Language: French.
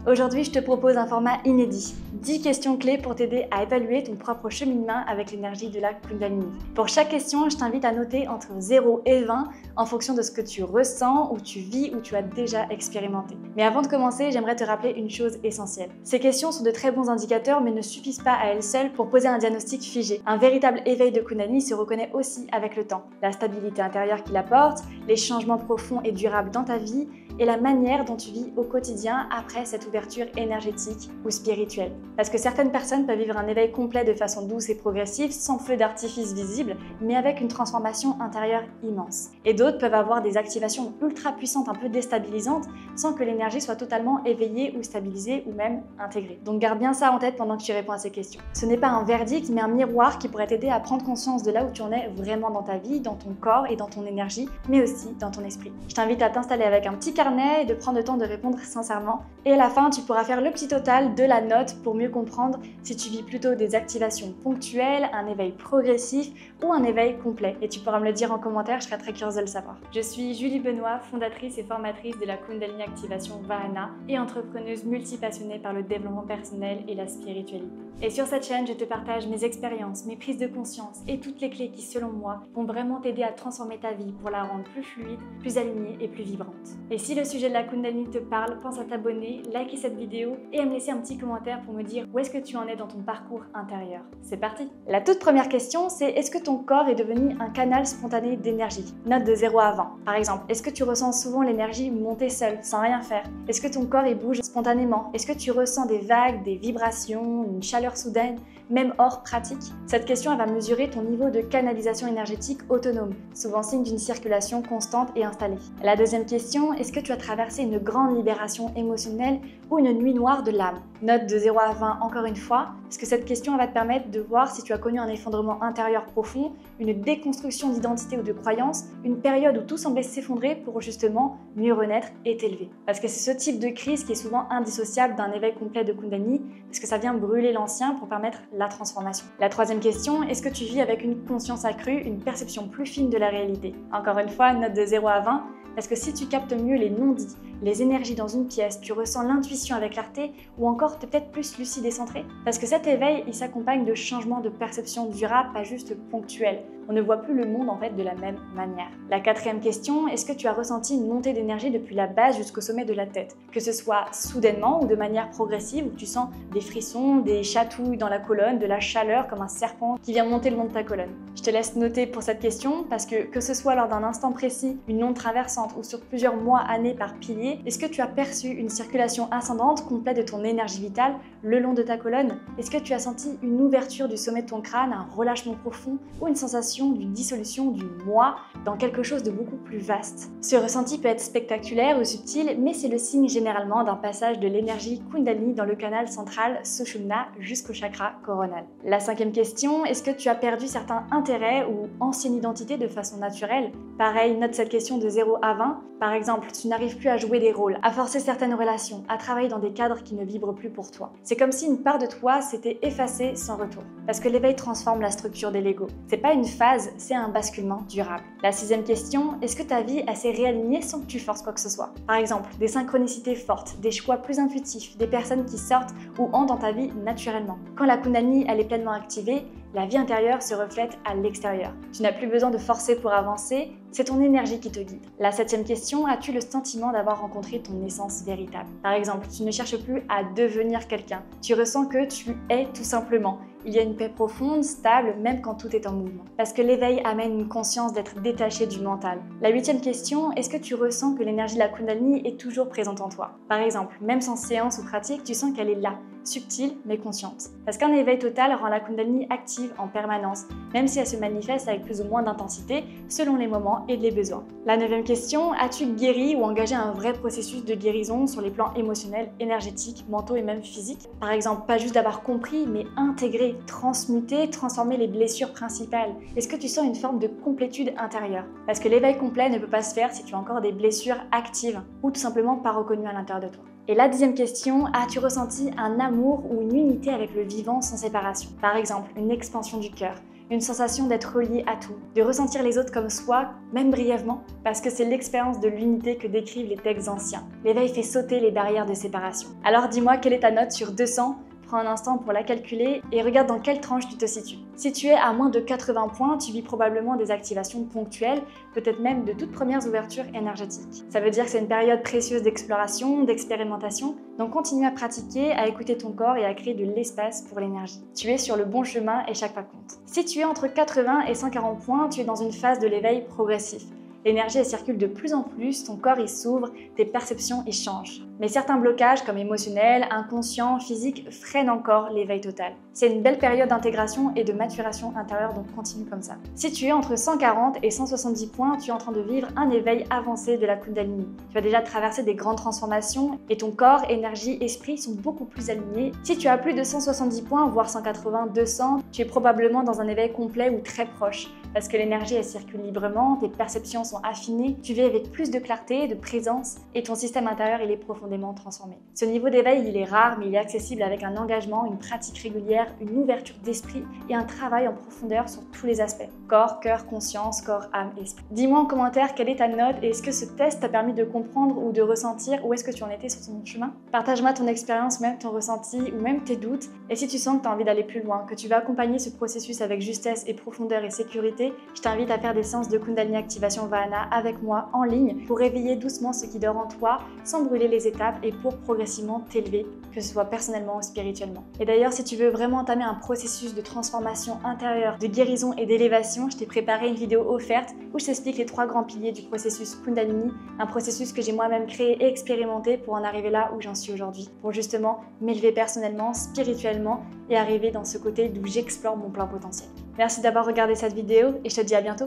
Aujourd'hui, je te propose un format inédit. 10 questions clés pour t'aider à évaluer ton propre cheminement avec l'énergie de la Kundalini. Pour chaque question, je t'invite à noter entre 0 et 20 en fonction de ce que tu ressens, ou tu vis, ou tu as déjà expérimenté. Mais avant de commencer, j'aimerais te rappeler une chose essentielle. Ces questions sont de très bons indicateurs, mais ne suffisent pas à elles seules pour poser un diagnostic figé. Un véritable éveil de Kundalini se reconnaît aussi avec le temps. La stabilité intérieure qu'il apporte, les changements profonds et durables dans ta vie, et la manière dont tu vis au quotidien après cette ouverture énergétique ou spirituelle. Parce que certaines personnes peuvent vivre un éveil complet de façon douce et progressive, sans feu d'artifice visible, mais avec une transformation intérieure immense. Et d'autres peuvent avoir des activations ultra puissantes, un peu déstabilisantes, sans que l'énergie soit totalement éveillée ou stabilisée ou même intégrée. Donc garde bien ça en tête pendant que tu réponds à ces questions. Ce n'est pas un verdict, mais un miroir qui pourrait t'aider à prendre conscience de là où tu en es vraiment dans ta vie, dans ton corps et dans ton énergie, mais aussi dans ton esprit. Je t'invite à t'installer avec un petit carnet et de prendre le temps de répondre sincèrement. Et à la fin, tu pourras faire le petit total de la note pour mieux comprendre si tu vis plutôt des activations ponctuelles, un éveil progressif ou un éveil complet. Et tu pourras me le dire en commentaire, je serai très curieuse de le savoir. Je suis Julie Benoît, fondatrice et formatrice de la Kundalini Activation Vahana et entrepreneuse multipassionnée par le développement personnel et la spiritualité. Et sur cette chaîne, je te partage mes expériences, mes prises de conscience et toutes les clés qui, selon moi, vont vraiment t'aider à transformer ta vie pour la rendre plus fluide, plus alignée et plus vibrante. Et si le sujet de la Kundalini te parle, pense à t'abonner, liker cette vidéo et à me laisser un petit commentaire pour me dire où est-ce que tu en es dans ton parcours intérieur. C'est parti! La toute première question, c'est est-ce que ton corps est devenu un canal spontané d'énergie? Note de 0 à 20. Par exemple, est-ce que tu ressens souvent l'énergie monter seule, sans rien faire? Est-ce que ton corps il bouge spontanément? Est-ce que tu ressens des vagues, des vibrations, une chaleur soudaine, même hors pratique? Cette question elle va mesurer ton niveau de canalisation énergétique autonome, souvent signe d'une circulation constante et installée. La deuxième question, est-ce que tu as traversé une grande libération émotionnelle ou une nuit noire de l'âme? Note de 0 à 20 encore une fois, parce que cette question elle va te permettre de voir si tu as connu un effondrement intérieur profond, une déconstruction d'identité ou de croyance, une période où tout semblait s'effondrer pour justement mieux renaître et t'élever. Parce que c'est ce type de crise qui est souvent indissociable d'un éveil complet de Kundalini, parce que ça vient brûler l'ancien pour permettre la transformation. La troisième question, est-ce que tu vis avec une conscience accrue, une perception plus fine de la réalité? Encore une fois, note de 0 à 20, parce que si tu captes mieux les non-dits, les énergies dans une pièce, tu ressens l'intuition avec clarté ou encore tu es peut-être plus lucide et centré. Parce que cet éveil, il s'accompagne de changements de perception durables, pas juste ponctuels. On ne voit plus le monde en fait de la même manière. La quatrième question, est-ce que tu as ressenti une montée d'énergie depuis la base jusqu'au sommet de la tête? Que ce soit soudainement ou de manière progressive où tu sens des frissons, des chatouilles dans la colonne, de la chaleur comme un serpent qui vient monter le long de ta colonne. Je te laisse noter pour cette question parce que ce soit lors d'un instant précis, une onde traversante ou sur plusieurs mois, années par pilier, est-ce que tu as perçu une circulation ascendante complète de ton énergie vitale le long de ta colonne? Est-ce que tu as senti une ouverture du sommet de ton crâne, un relâchement profond ou une sensation d'une dissolution du moi dans quelque chose de beaucoup plus vaste? Ce ressenti peut être spectaculaire ou subtil, mais c'est le signe généralement d'un passage de l'énergie Kundalini dans le canal central Sushumna jusqu'au chakra coronal. La cinquième question, est-ce que tu as perdu certains intérêts ou ancienne identité de façon naturelle? Pareil, note cette question de 0 à 20. Par exemple, tu n'arrives plus à jouer des rôles, à forcer certaines relations, à travailler dans des cadres qui ne vibrent plus pour toi. C'est comme si une part de toi s'était effacée sans retour. Parce que l'éveil transforme la structure des Legos. C'est pas une phase, c'est un basculement durable. La sixième question, est-ce que ta vie s'est réalignée sans que tu forces quoi que ce soit? Par exemple, des synchronicités fortes, des choix plus intuitifs, des personnes qui sortent ou entrent dans ta vie naturellement. Quand la Kundalini elle est pleinement activée, la vie intérieure se reflète à l'extérieur. Tu n'as plus besoin de forcer pour avancer, c'est ton énergie qui te guide. La septième question, as-tu le sentiment d'avoir rencontré ton essence véritable? Par exemple, tu ne cherches plus à devenir quelqu'un, tu ressens que tu es tout simplement. Il y a une paix profonde, stable, même quand tout est en mouvement. Parce que l'éveil amène une conscience d'être détaché du mental. La huitième question, est-ce que tu ressens que l'énergie de la Kundalini est toujours présente en toi? Par exemple, même sans séance ou pratique, tu sens qu'elle est là, subtile mais consciente. Parce qu'un éveil total rend la Kundalini active en permanence, même si elle se manifeste avec plus ou moins d'intensité selon les moments et les besoins. La neuvième question, as-tu guéri ou engagé un vrai processus de guérison sur les plans émotionnels, énergétiques, mentaux et même physiques? Par exemple, pas juste d'avoir compris, mais intégré, transmuté, transformer les blessures principales. Est-ce que tu sens une forme de complétude intérieure? Parce que l'éveil complet ne peut pas se faire si tu as encore des blessures actives ou tout simplement pas reconnues à l'intérieur de toi. Et la dixième question, as-tu ressenti un amour ou une unité avec le vivant sans séparation? Par exemple, une expansion du cœur, une sensation d'être relié à tout, de ressentir les autres comme soi, même brièvement, parce que c'est l'expérience de l'unité que décrivent les textes anciens. L'éveil fait sauter les barrières de séparation. Alors dis-moi, quelle est ta note sur 200 ? Prends un instant pour la calculer et regarde dans quelle tranche tu te situes. Si tu es à moins de 80 points, tu vis probablement des activations ponctuelles, peut-être même de toutes premières ouvertures énergétiques. Ça veut dire que c'est une période précieuse d'exploration, d'expérimentation, donc continue à pratiquer, à écouter ton corps et à créer de l'espace pour l'énergie. Tu es sur le bon chemin et chaque pas compte. Si tu es entre 80 et 140 points, tu es dans une phase de l'éveil progressif. L'énergie elle circule de plus en plus, ton corps il s'ouvre, tes perceptions y changent. Mais certains blocages comme émotionnels, inconscients, physiques freinent encore l'éveil total. C'est une belle période d'intégration et de maturation intérieure, donc continue comme ça. Si tu es entre 140 et 170 points, tu es en train de vivre un éveil avancé de la Kundalini. Tu as déjà traversé des grandes transformations et ton corps, énergie, esprit sont beaucoup plus alignés. Si tu as plus de 170 points, voire 180, 200, tu es probablement dans un éveil complet ou très proche. Parce que l'énergie elle circule librement, tes perceptions sont affinées, tu vis avec plus de clarté, de présence et ton système intérieur il est profondément transformé. Ce niveau d'éveil il est rare mais il est accessible avec un engagement, une pratique régulière, une ouverture d'esprit et un travail en profondeur sur tous les aspects. Corps, cœur, conscience, corps, âme, esprit. Dis-moi en commentaire quelle est ta note et est-ce que ce test t'a permis de comprendre ou de ressentir où est-ce que tu en étais sur ton chemin. Partage-moi ton expérience, même ton ressenti ou même tes doutes et si tu sens que tu as envie d'aller plus loin, que tu vas accompagner ce processus avec justesse et profondeur et sécurité, je t'invite à faire des séances de Kundalini Activation Vahana avec moi en ligne pour réveiller doucement ce qui dort en toi sans brûler les étapes et pour progressivement t'élever, que ce soit personnellement ou spirituellement. Et d'ailleurs, si tu veux vraiment entamer un processus de transformation intérieure, de guérison et d'élévation, je t'ai préparé une vidéo offerte où je t'explique les 3 grands piliers du processus Kundalini, un processus que j'ai moi-même créé et expérimenté pour en arriver là où j'en suis aujourd'hui, pour justement m'élever personnellement, spirituellement et arriver dans ce côté d'où j'explore mon plein potentiel. Merci d'avoir regardé cette vidéo et je te dis à bientôt.